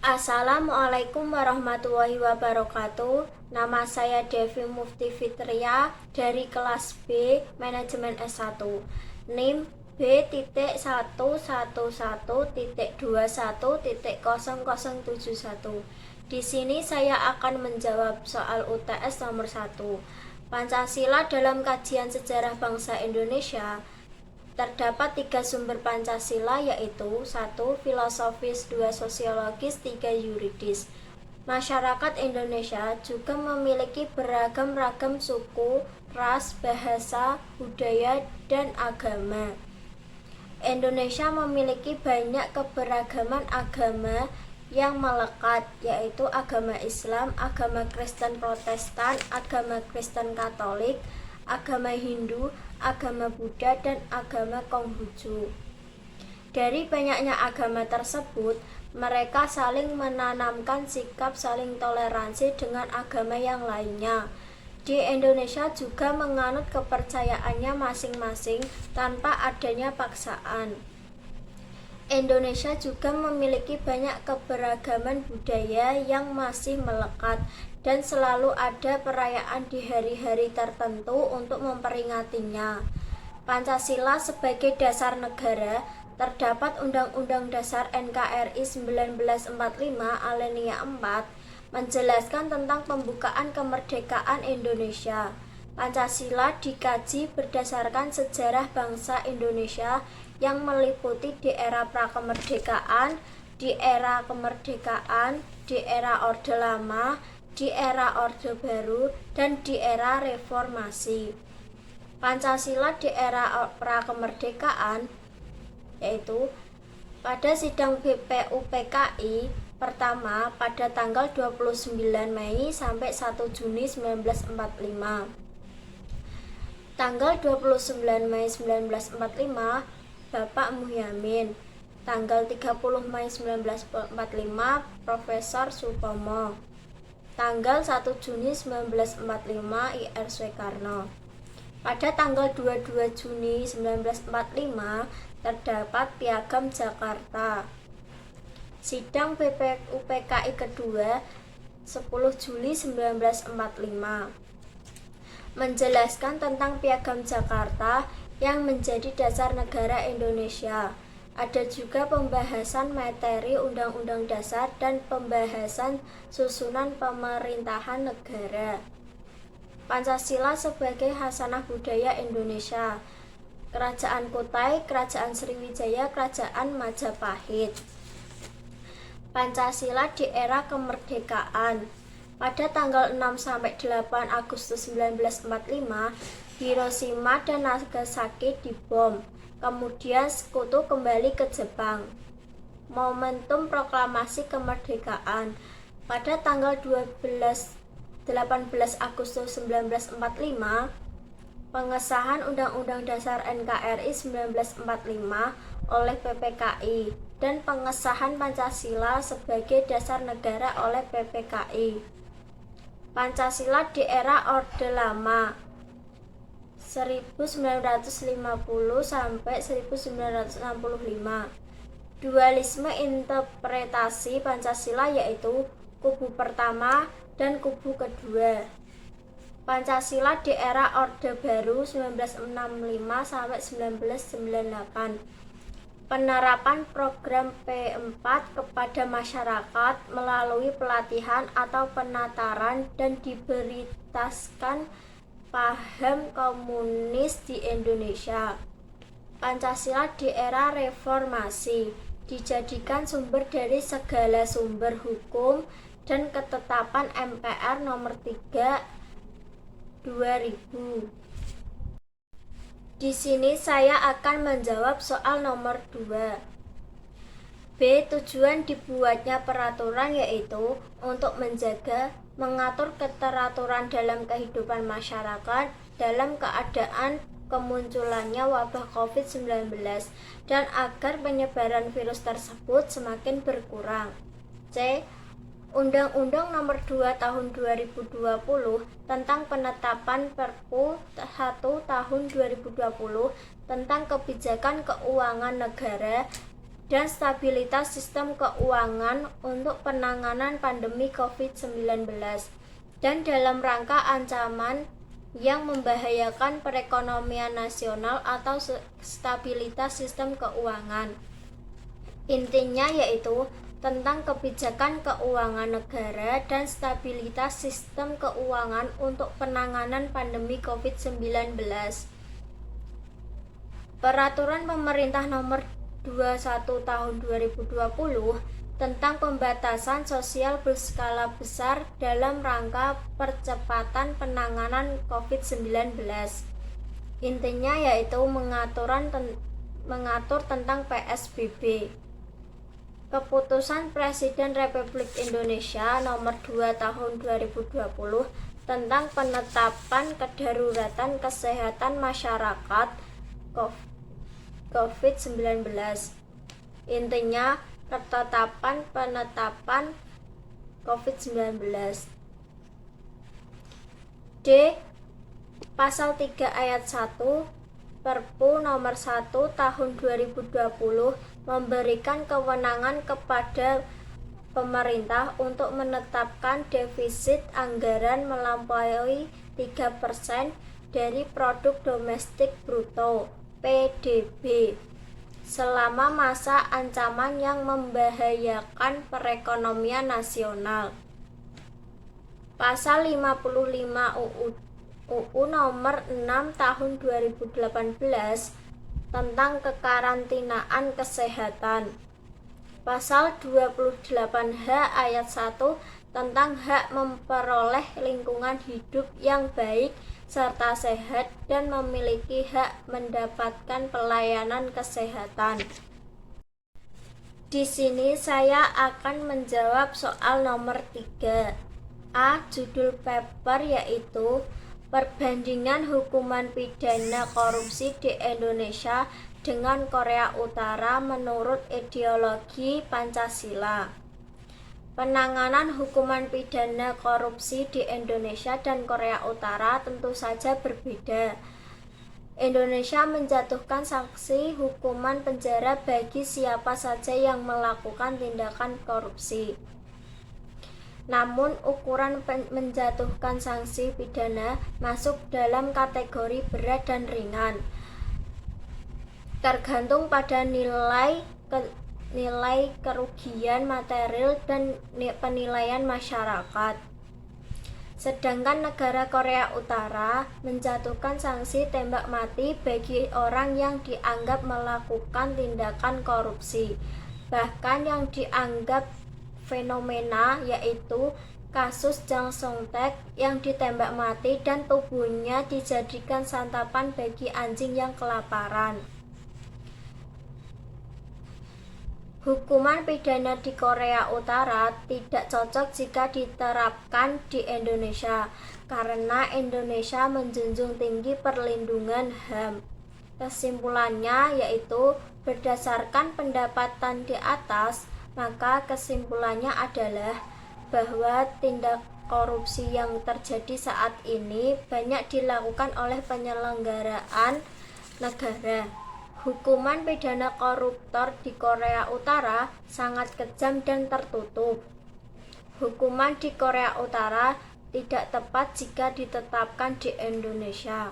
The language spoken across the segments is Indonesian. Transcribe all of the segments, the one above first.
Assalamualaikum warahmatullahi wabarakatuh. Nama saya Devi Mufti Fitria dari kelas B Manajemen S1. NIM B.11.21.21.0071. Di sini saya akan menjawab soal UTS nomor 1. Pancasila dalam kajian sejarah bangsa Indonesia. Terdapat 3 sumber Pancasila, yaitu 1. Filosofis, 2. Sosiologis, 3. Yuridis. Masyarakat Indonesia juga memiliki beragam-ragam suku, ras, bahasa, budaya, dan agama. Indonesia memiliki banyak keberagaman agama yang melekat, yaitu agama Islam, agama Kristen Protestan, agama Kristen Katolik, agama Hindu, agama Buddha, dan agama Konghucu. Dari banyaknya agama tersebut, mereka saling menanamkan sikap saling toleransi dengan agama yang lainnya. Di Indonesia juga menganut kepercayaannya masing-masing tanpa adanya paksaan. Indonesia juga memiliki banyak keberagaman budaya yang masih melekat dan selalu ada perayaan di hari-hari tertentu untuk memperingatinya. Pancasila sebagai dasar negara, terdapat Undang-Undang Dasar NKRI 1945 Alinea 4 menjelaskan tentang pembukaan kemerdekaan Indonesia. Pancasila dikaji berdasarkan sejarah bangsa Indonesia yang meliputi di era prakemerdekaan, di era kemerdekaan, di era Orde Lama, di era Orde Baru, dan di era reformasi. Pancasila di era prakemerdekaan, yaitu pada sidang BPUPKI pertama pada tanggal 29 Mei sampai 1 Juni 1945. Tanggal 29 Mei 1945, Bapak Muhyamin. Tanggal 30 Mei 1945, Profesor Supomo. Tanggal 1 Juni 1945, IR Soekarno. Pada tanggal 22 Juni 1945, terdapat Piagam Jakarta. Sidang BPUPKI kedua 10 Juli 1945 menjelaskan tentang Piagam Jakarta yang menjadi dasar negara Indonesia. Ada juga pembahasan materi Undang-Undang Dasar dan pembahasan susunan pemerintahan negara. Pancasila sebagai khasanah budaya Indonesia. Kerajaan Kutai, Kerajaan Sriwijaya, Kerajaan Majapahit. Pancasila di era kemerdekaan. Pada tanggal 6-8 Agustus 1945, Hiroshima dan Nagasaki dibom. Kemudian sekutu kembali ke Jepang. Momentum proklamasi kemerdekaan. Pada tanggal 18 Agustus 1945, pengesahan Undang-Undang Dasar NKRI 1945 oleh PPKI dan pengesahan Pancasila sebagai dasar negara oleh PPKI. Pancasila di era Orde Lama 1950 sampai 1965. Dualisme interpretasi Pancasila, yaitu kubu pertama dan kubu kedua. Pancasila di era Orde Baru 1965 sampai 1998. Penerapan program P4 kepada masyarakat melalui pelatihan atau penataran dan diberitakan paham komunis di Indonesia. Pancasila di era reformasi dijadikan sumber dari segala sumber hukum dan ketetapan MPR nomor 3 2000. Di sini saya akan menjawab soal nomor 2. B. Tujuan dibuatnya peraturan yaitu untuk menjaga, mengatur keteraturan dalam kehidupan masyarakat dalam keadaan kemunculannya wabah COVID-19 dan agar penyebaran virus tersebut semakin berkurang. C. Undang-Undang Nomor 2 Tahun 2020 tentang penetapan Perpu 1 Tahun 2020 tentang kebijakan keuangan negara dan stabilitas sistem keuangan untuk penanganan pandemi COVID-19 dan dalam rangka ancaman yang membahayakan perekonomian nasional atau stabilitas sistem keuangan. Intinya yaitu tentang kebijakan keuangan negara dan stabilitas sistem keuangan untuk penanganan pandemi COVID-19. Peraturan Pemerintah Nomor 21 Tahun 2020 tentang pembatasan sosial berskala besar dalam rangka percepatan penanganan COVID-19. Intinya yaitu mengatur tentang PSBB. Keputusan Presiden Republik Indonesia Nomor 2 Tahun 2020 tentang penetapan kedaruratan kesehatan masyarakat COVID-19. Intinya, penetapan COVID-19. D. Pasal 3 ayat 1 Perpu Nomor 1 Tahun 2020 memberikan kewenangan kepada pemerintah untuk menetapkan defisit anggaran melampaui 3% dari produk domestik bruto (PDB) selama masa ancaman yang membahayakan perekonomian nasional. Pasal 55 UU Nomor 6 Tahun 2018 tentang kekarantinaan kesehatan. Pasal 28H ayat 1 tentang hak memperoleh lingkungan hidup yang baik serta sehat dan memiliki hak mendapatkan pelayanan kesehatan. Di sini saya akan menjawab soal nomor 3. A. Judul paper yaitu Perbandingan Hukuman Pidana Korupsi di Indonesia dengan Korea Utara menurut ideologi Pancasila. Penanganan hukuman pidana korupsi di Indonesia dan Korea Utara tentu saja berbeda. Indonesia menjatuhkan sanksi hukuman penjara bagi siapa saja yang melakukan tindakan korupsi. Namun, ukuran menjatuhkan sanksi pidana masuk dalam kategori berat dan ringan, tergantung pada nilai kerugian material dan penilaian masyarakat. Sedangkan negara Korea Utara menjatuhkan sanksi tembak mati bagi orang yang dianggap melakukan tindakan korupsi. Bahkan yang dianggap fenomena yaitu kasus Jang Song-taek yang ditembak mati dan tubuhnya dijadikan santapan bagi anjing yang kelaparan. Hukuman pidana di Korea Utara tidak cocok jika diterapkan di Indonesia karena Indonesia menjunjung tinggi perlindungan HAM. Kesimpulannya yaitu berdasarkan pendapatan di atas, maka kesimpulannya adalah bahwa tindak korupsi yang terjadi saat ini banyak dilakukan oleh penyelenggaraan negara. Hukuman pidana koruptor di Korea Utara sangat kejam dan tertutup. Hukuman di Korea Utara tidak tepat jika ditetapkan di Indonesia.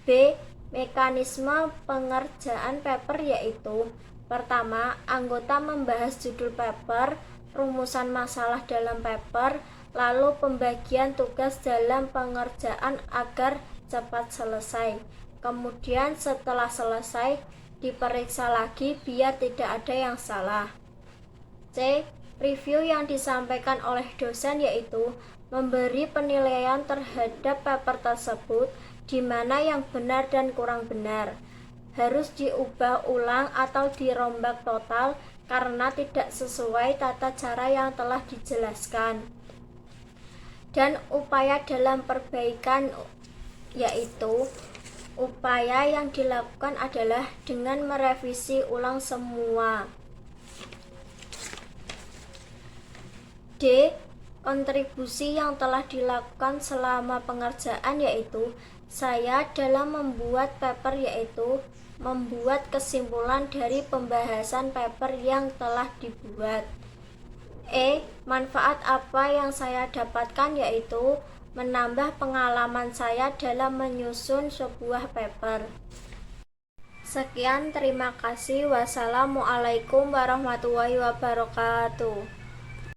B. Mekanisme pengerjaan paper yaitu: pertama, anggota membahas judul paper, rumusan masalah dalam paper, lalu pembagian tugas dalam pengerjaan agar cepat selesai. Kemudian setelah selesai, diperiksa lagi biar tidak ada yang salah. C. Review yang disampaikan oleh dosen yaitu memberi penilaian terhadap paper tersebut, di mana yang benar dan kurang benar, harus diubah ulang atau dirombak total karena tidak sesuai tata cara yang telah dijelaskan. Dan upaya dalam perbaikan yaitu upaya yang dilakukan adalah dengan merevisi ulang semua. D. Kontribusi yang telah dilakukan selama pengerjaan yaitu saya dalam membuat paper yaitu membuat kesimpulan dari pembahasan paper yang telah dibuat. Manfaat apa yang saya dapatkan yaitu menambah pengalaman saya dalam menyusun sebuah paper. Sekian, terima kasih. Wassalamualaikum warahmatullahi wabarakatuh.